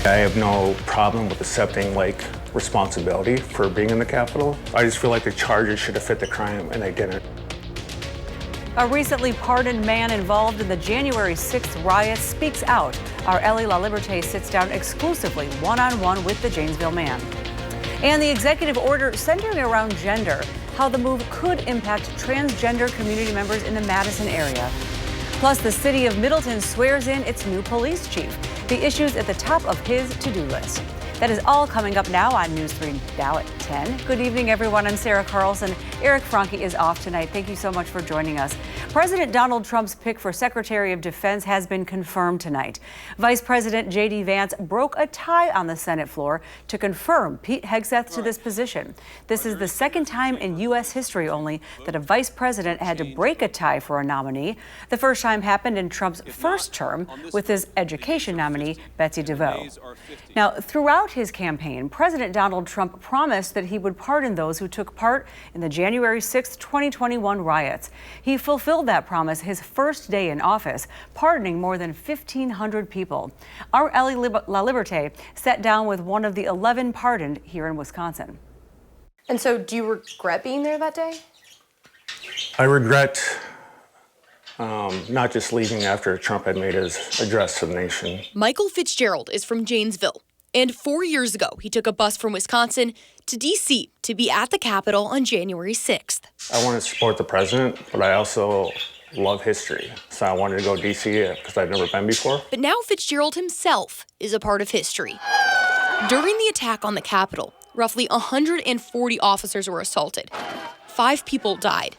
I have no problem with accepting responsibility for being in the Capitol. I just feel like the charges should have fit the crime and they didn't. A recently pardoned man involved in the January 6th riots speaks out. Our Ellie LaLiberte sits down exclusively one-on-one with the Janesville man. And the executive order centering around gender, how the move could impact transgender community members in the Madison area. Plus, the city of Middleton swears in its new police chief. The issues at the top of his to-do list. That is all coming up now on News 3 Now at 10. Good evening, everyone. I'm Sarah Carlson. Eric Franke is off tonight. Thank you so much for joining us. President Donald Trump's pick for Secretary of Defense has been confirmed tonight. Vice President J.D. Vance broke a tie on the Senate floor to confirm Pete Hegseth to this position. This is the second time in U.S. history only that a vice president had to break a tie for a nominee. The first time happened in Trump's first term with his education nominee, Betsy DeVos. Now, throughout his campaign, President Donald Trump promised that he would pardon those who took part in the January 6, 2021 riots. He fulfilled that promise his first day in office, pardoning more than 1,500 people. Our Ellie LaLiberte sat down with one of the 11 pardoned here in Wisconsin. And so do you regret being there that day? I regret not just leaving after Trump had made his address to the nation. Michael Fitzgerald is from Janesville. And 4 years ago, he took a bus from Wisconsin to D.C. to be at the Capitol on January 6th. I want to support the president, but I also love history. So I wanted to go to D.C. because I've never been before. But now Fitzgerald himself is a part of history. During the attack on the Capitol, roughly 140 officers were assaulted. 5 people died.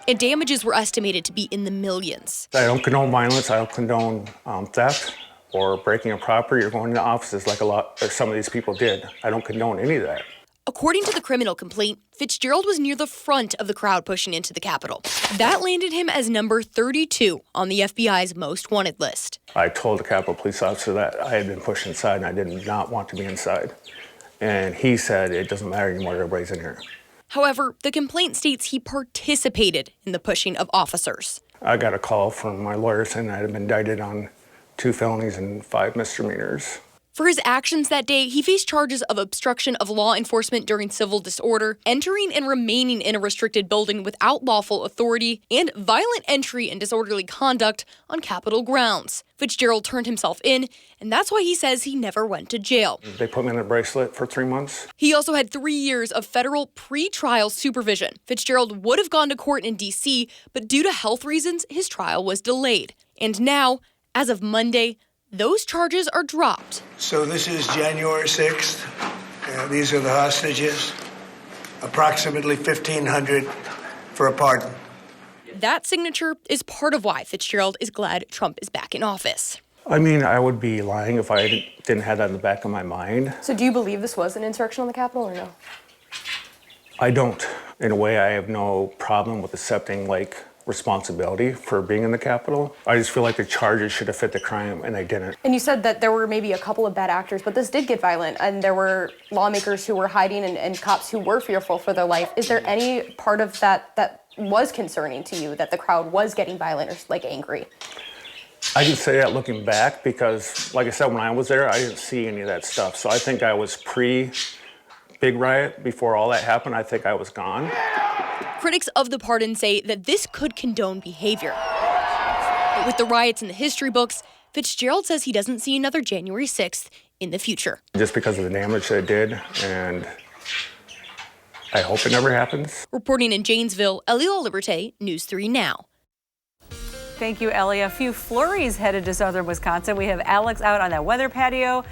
And damages were estimated to be in the millions. I don't condone violence. I don't condone theft or breaking a property or going into offices like some of these people did. I don't condone any of that. According to the criminal complaint, Fitzgerald was near the front of the crowd pushing into the Capitol. That landed him as number 32 on the FBI's most wanted list. I told the Capitol police officer that I had been pushed inside and I did not want to be inside. And he said, it doesn't matter anymore, everybody's in here. However, the complaint states he participated in the pushing of officers. I got a call from my lawyer saying I had been indicted on 2 felonies and 5 misdemeanors. For his actions that day, he faced charges of obstruction of law enforcement during civil disorder, entering and remaining in a restricted building without lawful authority, and violent entry and disorderly conduct on Capitol grounds. Fitzgerald turned himself in, and that's why he says he never went to jail. They put me in a bracelet for 3 months. He also had 3 years of federal pre-trial supervision. Fitzgerald would have gone to court in D.C., but due to health reasons, his trial was delayed. And now, as of Monday, those charges are dropped. So this is January 6th. These are the hostages. Approximately 1,500 for a pardon. That signature is part of why Fitzgerald is glad Trump is back in office. I mean, I would be lying if I didn't have that in the back of my mind. So do you believe this was an insurrection on the Capitol or no? I don't. In a way, I have no problem with accepting responsibility for being in the Capitol. I just feel like the charges should have fit the crime and they didn't. And you said that there were maybe a couple of bad actors, but this did get violent and there were lawmakers who were hiding and cops who were fearful for their life. Is there any part of that was concerning to you, that the crowd was getting violent or angry? I can say that looking back because, like I said, when I was there, I didn't see any of that stuff. So I think I was pre-big riot. Before all that happened, I think I was gone. Critics of the pardon say that this could condone behavior. But with the riots in the history books, Fitzgerald says he doesn't see another January 6th in the future. Just because of the damage that it did, and I hope it never happens. Reporting in Janesville, Ellie LaLiberte, News 3 Now. Thank you, Ellie. A few flurries headed to southern Wisconsin. We have Alex out on that weather patio.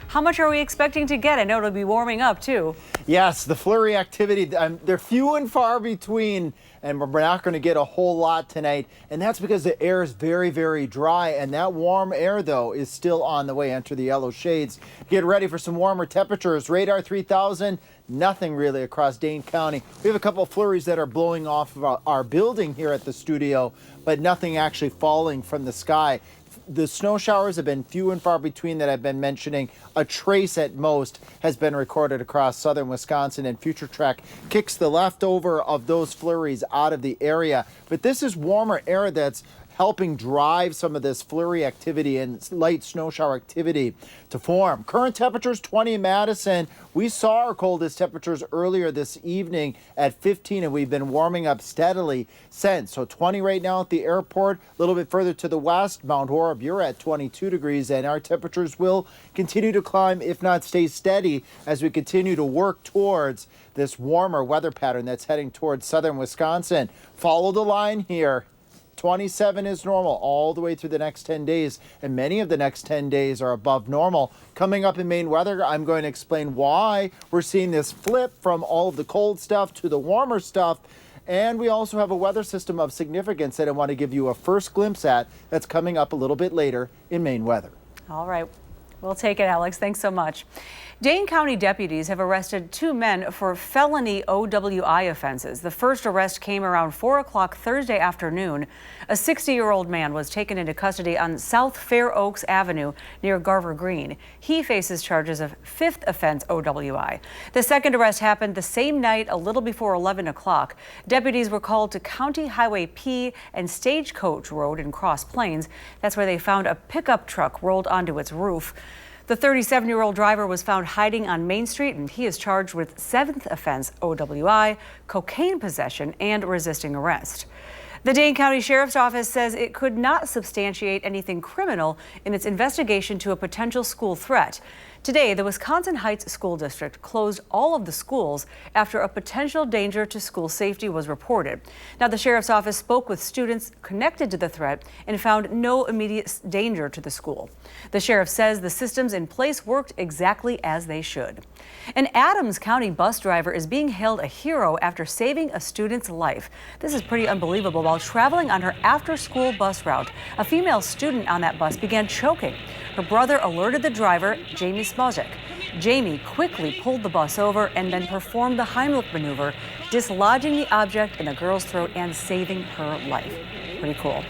How much are we expecting to get? I know it'll be warming up, too. Yes, the flurry activity, they're few and far between, and we're not going to get a whole lot tonight. And that's because the air is very, very dry. And that warm air, though, is still on the way. Enter the yellow shades. Get ready for some warmer temperatures. Radar 3000, nothing really across Dane County. We have a couple of flurries that are blowing off of our building here at the studio, but nothing actually falling from the sky. The snow showers have been few and far between that I've been mentioning. A trace at most has been recorded across southern Wisconsin, and Future Track kicks the leftover of those flurries out of the area. But this is warmer air that's helping drive some of this flurry activity and light snow shower activity to form. Current temperatures 20 in Madison. We saw our coldest temperatures earlier this evening at 15, and we've been warming up steadily since. So 20 right now at the airport. A little bit further to the west, Mount Horeb, you're at 22 degrees, and our temperatures will continue to climb, if not stay steady, as we continue to work towards this warmer weather pattern that's heading towards southern Wisconsin. Follow the line here. 27 is normal all the way through the next 10 days, and many of the next 10 days are above normal. Coming up in Maine weather, I'm going to explain why we're seeing this flip from all of the cold stuff to the warmer stuff. And we also have a weather system of significance that I want to give you a first glimpse at that's coming up a little bit later in Maine weather. All right. We'll take it, Alex. Thanks so much. Dane County deputies have arrested 2 men for felony OWI offenses. The first arrest came around 4 o'clock Thursday afternoon. A 60-year-old man was taken into custody on South Fair Oaks Avenue near Garver Green. He faces charges of 5th offense OWI. The second arrest happened the same night, a little before 11 o'clock. Deputies were called to County Highway P and Stagecoach Road in Cross Plains. That's where they found a pickup truck rolled onto its roof. The 37-year-old driver was found hiding on Main Street, and he is charged with 7th offense OWI, cocaine possession, and resisting arrest. The Dane County Sheriff's Office says it could not substantiate anything criminal in its investigation to a potential school threat. Today, the Wisconsin Heights School District closed all of the schools after a potential danger to school safety was reported. Now, the Sheriff's Office spoke with students connected to the threat and found no immediate danger to the school. The sheriff says the systems in place worked exactly as they should. An Adams County bus driver is being hailed a hero after saving a student's life. This is pretty unbelievable. While traveling on her after-school bus route, a female student on that bus began choking. Her brother alerted the driver, Jamie Smozik. Jamie quickly pulled the bus over and then performed the Heimlich maneuver, dislodging the object in the girl's throat and saving her life. Pretty cool.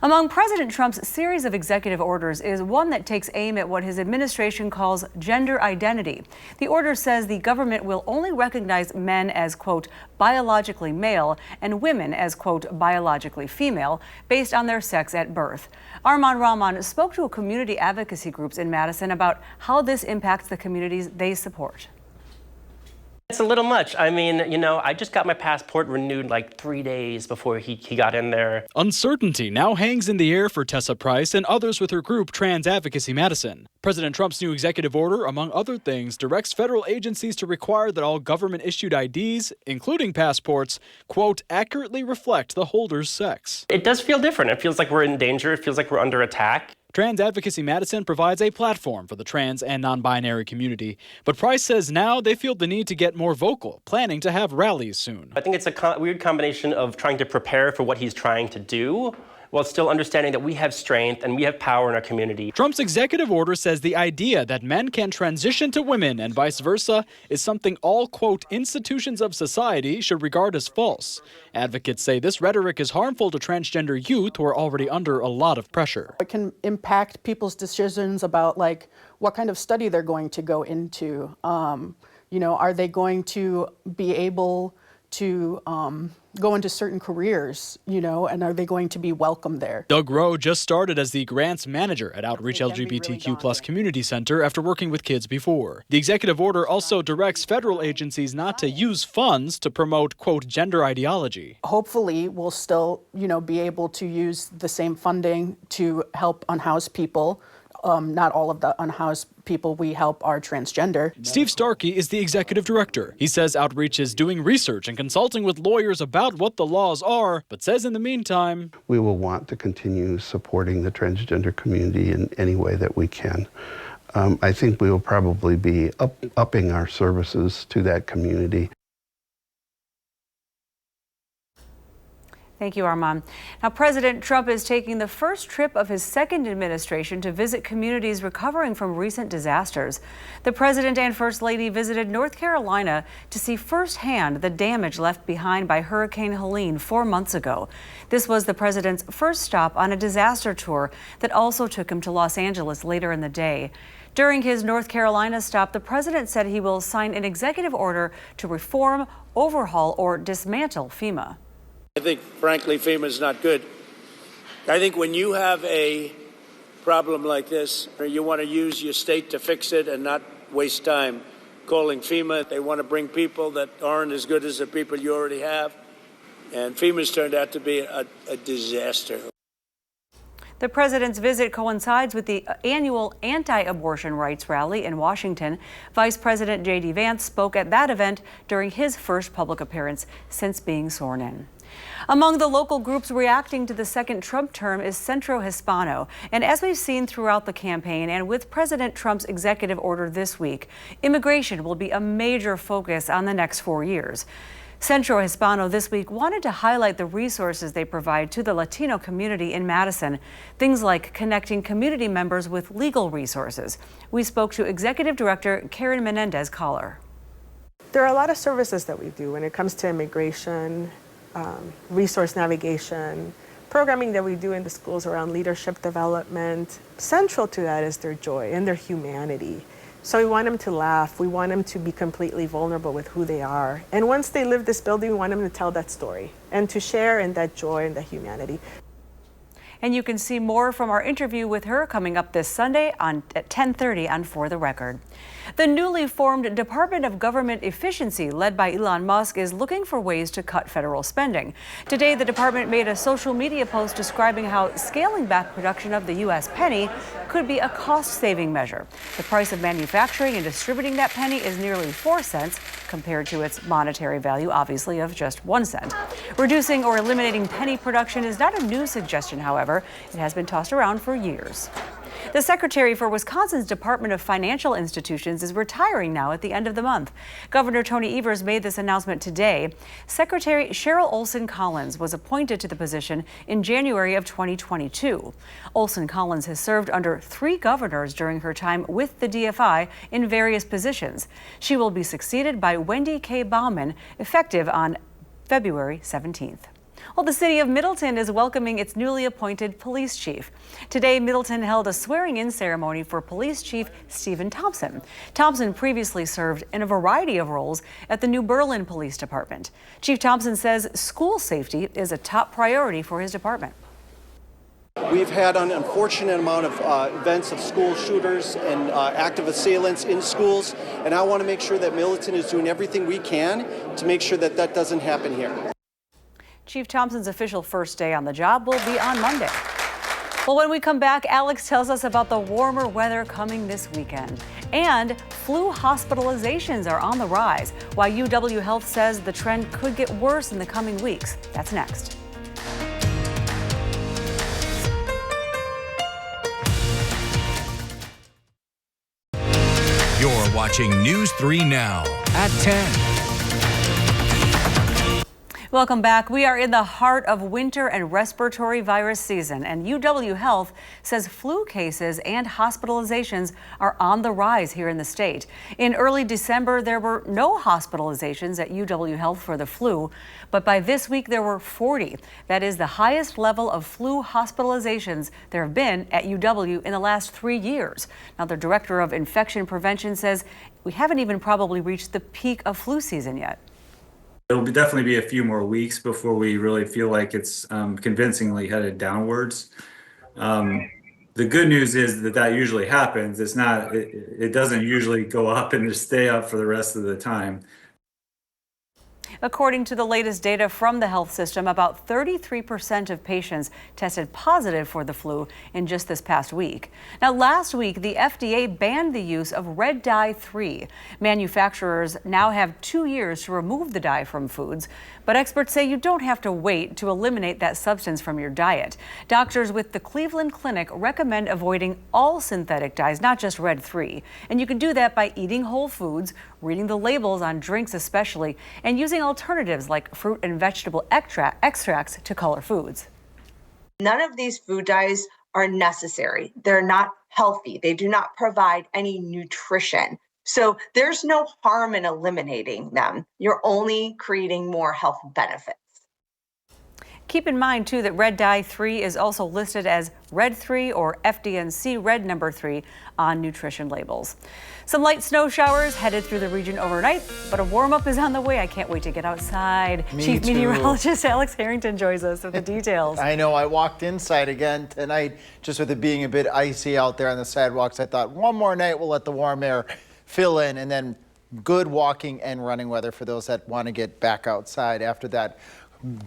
Among President Trump's series of executive orders is one that takes aim at what his administration calls gender identity. The order says the government will only recognize men as, quote, biologically male and women as, quote, biologically female based on their sex at birth. Armand Rahman spoke to community advocacy groups in Madison about how this impacts the communities they support. It's a little much. I mean, I just got my passport renewed like 3 days before he got in there. Uncertainty now hangs in the air for Tessa Price and others with her group Trans Advocacy Madison. President Trump's new executive order, among other things, directs federal agencies to require that all government-issued IDs, including passports, quote, accurately reflect the holder's sex. It does feel different. It feels like we're in danger. It feels like we're under attack. Trans Advocacy Madison provides a platform for the trans and non-binary community. But Price says now they feel the need to get more vocal, planning to have rallies soon. I think it's a weird combination of trying to prepare for what he's trying to do, while still understanding that we have strength and we have power in our community. Trump's executive order says the idea that men can transition to women and vice versa is something all, quote, institutions of society should regard as false. Advocates say this rhetoric is harmful to transgender youth who are already under a lot of pressure. It can impact people's decisions about like what kind of study they're going to go into. Are they going to be able to go into certain careers, and are they going to be welcome there? Doug Rowe just started as the grants manager at Outreach LGBTQ Plus Community Center after working with kids before. The executive order also directs federal agencies not to use funds to promote, quote, gender ideology. Hopefully, we'll still, be able to use the same funding to help unhoused people. Not all of the unhoused people we help are transgender. Steve Starkey is the executive director. He says Outreach is doing research and consulting with lawyers about what the laws are, but says in the meantime, we will want to continue supporting the transgender community in any way that we can. I think we will probably be upping our services to that community. Thank you, Armand. Now, President Trump is taking the first trip of his second administration to visit communities recovering from recent disasters. The president and first lady visited North Carolina to see firsthand the damage left behind by Hurricane Helene 4 months ago. This was the president's first stop on a disaster tour that also took him to Los Angeles later in the day. During his North Carolina stop, the president said he will sign an executive order to reform, overhaul, or dismantle FEMA. I think, frankly, FEMA is not good. I think when you have a problem like this, you want to use your state to fix it and not waste time calling FEMA. They want to bring people that aren't as good as the people you already have. And FEMA's turned out to be a disaster. The president's visit coincides with the annual anti-abortion rights rally in Washington. Vice President J.D. Vance spoke at that event during his first public appearance since being sworn in. Among the local groups reacting to the second Trump term is Centro Hispano. And as we've seen throughout the campaign and with President Trump's executive order this week, immigration will be a major focus on the next 4 years. Centro Hispano this week wanted to highlight the resources they provide to the Latino community in Madison. Things like connecting community members with legal resources. We spoke to Executive Director Karen Menendez-Collar. There are a lot of services that we do when it comes to immigration, resource navigation, programming that we do in the schools around leadership development. Central to that is their joy and their humanity. So we want them to laugh. We want them to be completely vulnerable with who they are. And once they leave this building, we want them to tell that story and to share in that joy and that humanity. And you can see more from our interview with her coming up this Sunday at 10:30 on For the Record. The newly formed Department of Government Efficiency, led by Elon Musk, is looking for ways to cut federal spending. Today, the department made a social media post describing how scaling back production of the U.S. penny could be a cost-saving measure. The price of manufacturing and distributing that penny is nearly 4 cents compared to its monetary value, obviously, of just 1 cent. Reducing or eliminating penny production is not a new suggestion, however. It has been tossed around for years. The secretary for Wisconsin's Department of Financial Institutions is retiring now at the end of the month. Governor Tony Evers made this announcement today. Secretary Cheryl Olson Collins was appointed to the position in January of 2022. Olson Collins has served under 3 governors during her time with the DFI in various positions. She will be succeeded by Wendy K. Bauman, effective on February 17th. Well, the city of Middleton is welcoming its newly appointed police chief. Today, Middleton held a swearing-in ceremony for Police Chief Stephen Thompson. Thompson previously served in a variety of roles at the New Berlin Police Department. Chief Thompson says school safety is a top priority for his department. We've had an unfortunate amount of events of school shooters and active assailants in schools, and I want to make sure that Middleton is doing everything we can to make sure that that doesn't happen here. Chief Thompson's official first day on the job will be on Monday. Well, when we come back, Alex tells us about the warmer weather coming this weekend. And flu hospitalizations are on the rise, while UW Health says the trend could get worse in the coming weeks. That's next. You're watching News 3 Now at 10. Welcome back. We are in the heart of winter and respiratory virus season, and UW Health says flu cases and hospitalizations are on the rise here in the state. In early December, there were no hospitalizations at UW Health for the flu, but by this week there were 40. That is the highest level of flu hospitalizations there have been at UW in the last 3 years. Now, the director of infection prevention says we haven't even probably reached the peak of flu season yet. It'll definitely be a few more weeks before we really feel like it's convincingly headed downwards. The good news is that usually happens. It doesn't usually go up and just stay up for the rest of the time. According to the latest data from the health system, about 33% of patients tested positive for the flu in just this past week. Now, last week, the FDA banned the use of red dye 3. Manufacturers now have 2 years to remove the dye from foods, but experts say you don't have to wait to eliminate that substance from your diet. Doctors with the Cleveland Clinic recommend avoiding all synthetic dyes, not just red 3. And you can do that by eating whole foods, reading the labels on drinks especially, and using alternatives like fruit and vegetable extracts to color foods. None of these food dyes are necessary. They're not healthy. They do not provide any nutrition. So there's no harm in eliminating them. You're only creating more health benefits. Keep in mind, too, that red dye 3 is also listed as red 3 or FDNC red number 3 on nutrition labels. Some light snow showers headed through the region overnight, but a warm-up is on the way. I can't wait to get outside. Chief Meteorologist Alex Harrington joins us with the details. I know, I walked inside again tonight, just with it being a bit icy out there on the sidewalks. I thought one more night we'll let the warm air fill in, and then good walking and running weather for those that want to get back outside after that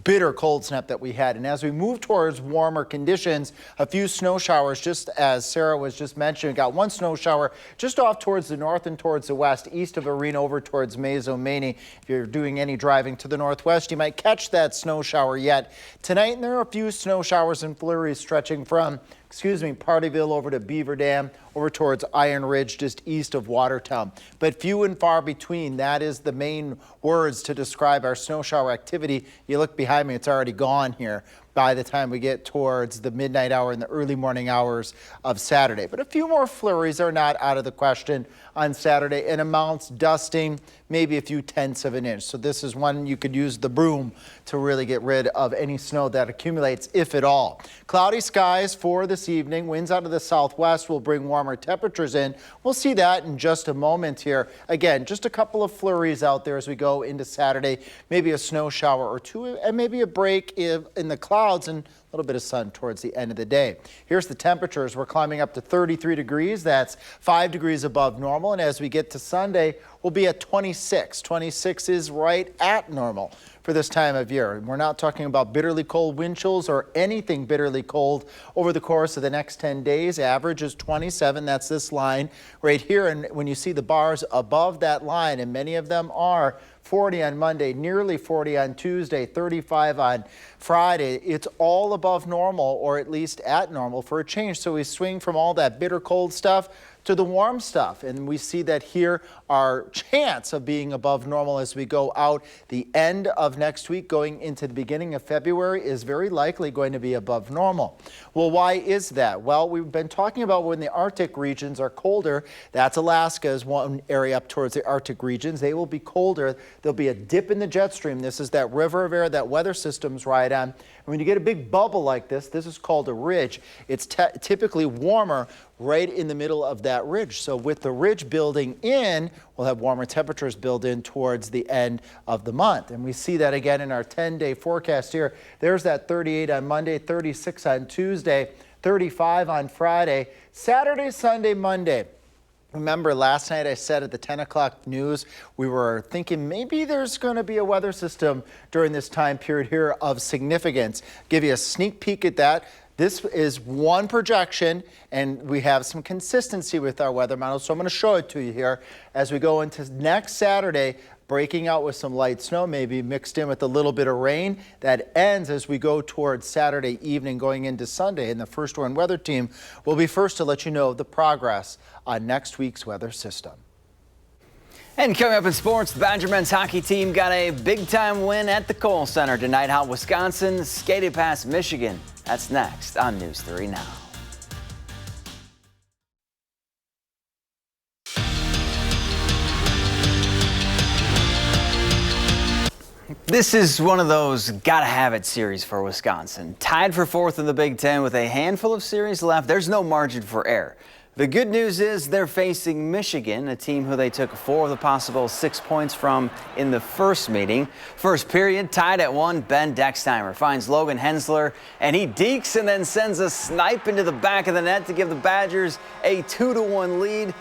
bitter cold snap that we had. And as we move towards warmer conditions, a few snow showers, just as Sarah was just mentioning. Got one snow shower just off towards the north and towards the west, east of Arena over towards Mazo-Maney. If you're doing any driving to the northwest, you might catch that snow shower yet tonight. And there are a few snow showers and flurries stretching from Partyville over to Beaver Dam, over towards Iron Ridge, just east of Watertown. But few and far between. That is the main words to describe our snow shower activity. You look behind me, it's already gone here by the time we get towards the midnight hour and the early morning hours of Saturday. But a few more flurries are not out of the question on Saturday, and amounts dusting maybe a few tenths of an inch. So this is one you could use the broom to really get rid of any snow that accumulates, if at all. Cloudy skies for this evening. Winds out of the southwest will bring warmer temperatures in. We'll see that in just a moment here. Again, just a couple of flurries out there as we go into Saturday. Maybe a snow shower or two, and maybe a break in the clouds, and a little bit of sun towards the end of the day. Here's the temperatures. We're climbing up to 33 degrees. That's 5 degrees above normal. And as we get to Sunday, we'll be at 26. 26 is right at normal for this time of year. We're not talking about bitterly cold wind chills or anything bitterly cold over the course of the next 10 days. Average is 27. That's this line right here. And when you see the bars above that line, and many of them are 40 on Monday, nearly 40 on Tuesday, 35 on Friday. It's all above normal, or at least at normal for a change. So we swing from all that bitter cold stuff to the warm stuff. And we see that here our chance of being above normal as we go out the end of next week going into the beginning of February is very likely going to be above normal. Well, why is that? Well, we've been talking about when the Arctic regions are colder. That's Alaska is one area up towards the Arctic regions. They will be colder. There'll be a dip in the jet stream. This is that river of air that weather systems ride on. And when you get a big bubble like this is called a ridge. It's typically warmer right in the middle of that ridge. So with the ridge building in, we'll have warmer temperatures build in towards the end of the month. And we see that again in our 10-day forecast here. There's that 38 on Monday, 36 on Tuesday, 35 on Friday, Saturday, Sunday, Monday. Remember last night I said at the 10 o'clock news, we were thinking maybe there's going to be a weather system during this time period here of significance. Give you a sneak peek at that. This is one projection, and we have some consistency with our weather model, so I'm going to show it to you here as we go into next Saturday, breaking out with some light snow, maybe mixed in with a little bit of rain. That ends as we go towards Saturday evening going into Sunday, and the First Warn Weather Team will be first to let you know the progress on next week's weather system. And coming up in sports, the Badger men's hockey team got a big-time win at the Kohl Center tonight, how Wisconsin skated past Michigan. That's next on News 3 Now. This is one of those gotta-have-it series for Wisconsin. Tied for fourth in the Big Ten with a handful of series left, there's no margin for error. The good news is they're facing Michigan, a team who they took 4 of the possible 6 points from in the first meeting. First period, tied at 1, Ben Dexheimer finds Logan Hensler, and he dekes and then sends a snipe into the back of the net to give the Badgers a 2-1 lead.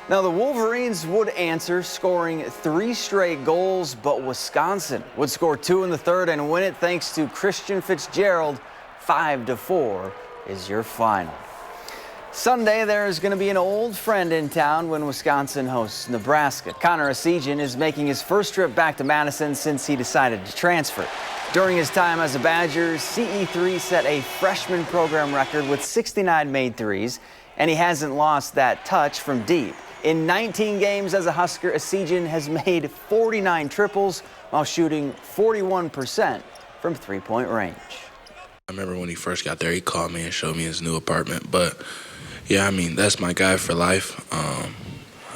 Now the Wolverines would answer, scoring 3 straight goals, but Wisconsin would score 2 in the third and win it thanks to Christian Fitzgerald. 5-4 is your final. Sunday, there is going to be an old friend in town when Wisconsin hosts Nebraska. Connor Esigian is making his first trip back to Madison since he decided to transfer. During his time as a Badger, CE3 set a freshman program record with 69 made threes, and he hasn't lost that touch from deep. In 19 games as a Husker, Esigian has made 49 triples while shooting 41% from three-point range. I remember when he first got there, he called me and showed me his new apartment, but yeah, I mean, that's my guy for life.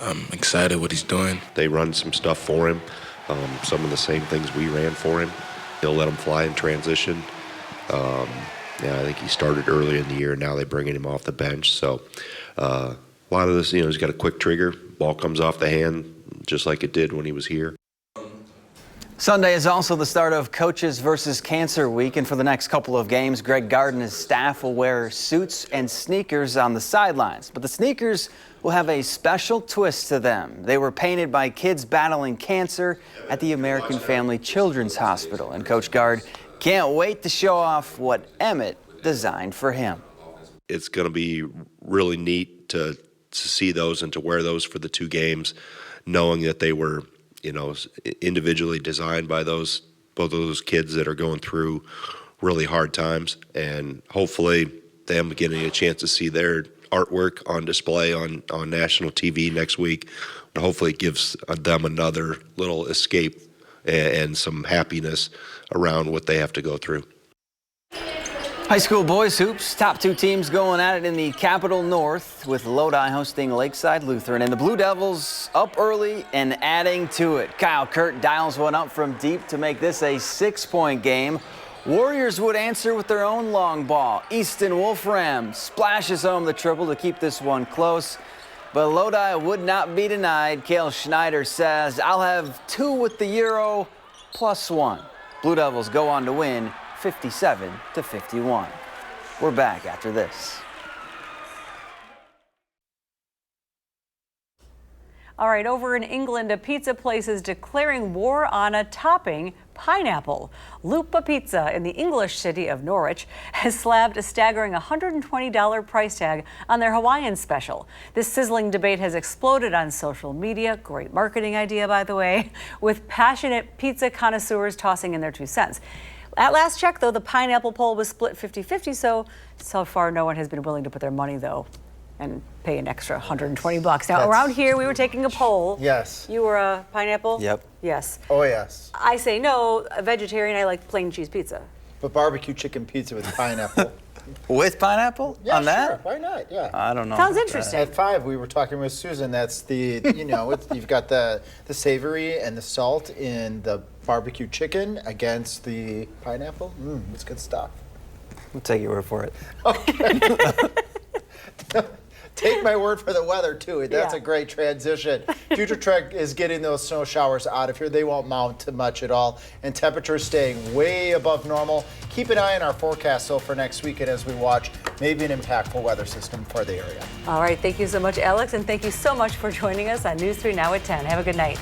I'm excited what he's doing. They run some stuff for him, some of the same things we ran for him. He'll let him fly in transition. Yeah, I think he started early in the year, and now they're bringing him off the bench. So a lot of this, he's got a quick trigger. Ball comes off the hand just like it did when he was here. Sunday is also the start of Coaches versus Cancer Week, and for the next couple of games, Greg Gard and his staff will wear suits and sneakers on the sidelines. But the sneakers will have a special twist to them. They were painted by kids battling cancer at the American Family Children's Hospital, and Coach Gard can't wait to show off what Emmett designed for him. It's going to be really neat to see those and to wear those for the 2 games, knowing that they were individually designed by both of those kids that are going through really hard times, and hopefully them getting a chance to see their artwork on display on national TV next week. Hopefully it gives them another little escape and some happiness around what they have to go through. High school boys hoops, top 2 teams going at it in the Capital North, with Lodi hosting Lakeside Lutheran, and the Blue Devils up early and adding to it. Kyle Kurt dials one up from deep to make this a 6-point game. Warriors would answer with their own long ball. Easton Wolfram splashes home the triple to keep this one close, but Lodi would not be denied. Cale Schneider says, "I'll have 2 with the Euro plus 1. Blue Devils go on to win 57-51. We're back after this. All right, over in England, a pizza place is declaring war on a topping, pineapple. Lupa Pizza in the English city of Norwich has slapped a staggering $120 price tag on their Hawaiian special. This sizzling debate has exploded on social media. Great marketing idea, by the way, with passionate pizza connoisseurs tossing in their 2 cents. At last check, though, the pineapple poll was split 50-50, so far no one has been willing to put their money, though, and pay an extra $120. Now, around here, we were taking a poll. Yes. You were a pineapple? Yep. Yes. Oh, yes. I say no, a vegetarian. I like plain cheese pizza. But barbecue chicken pizza with pineapple. With pineapple? Yeah, on that? Sure. Why not? Yeah. I don't know. Sounds interesting. At 5, we were talking with Susan. That's the, you've got the savory and the salt in the barbecue chicken against the pineapple. It's good stuff. We'll take your word for it. Okay. Take my word for the weather, too. That's a great transition. Future Trek is getting those snow showers out of here. They won't mount to much at all. And temperatures staying way above normal. Keep an eye on our forecast, though, for next weekend as we watch maybe an impactful weather system for the area. All right. Thank you so much, Alex. And thank you so much for joining us on News 3 Now at 10. Have a good night.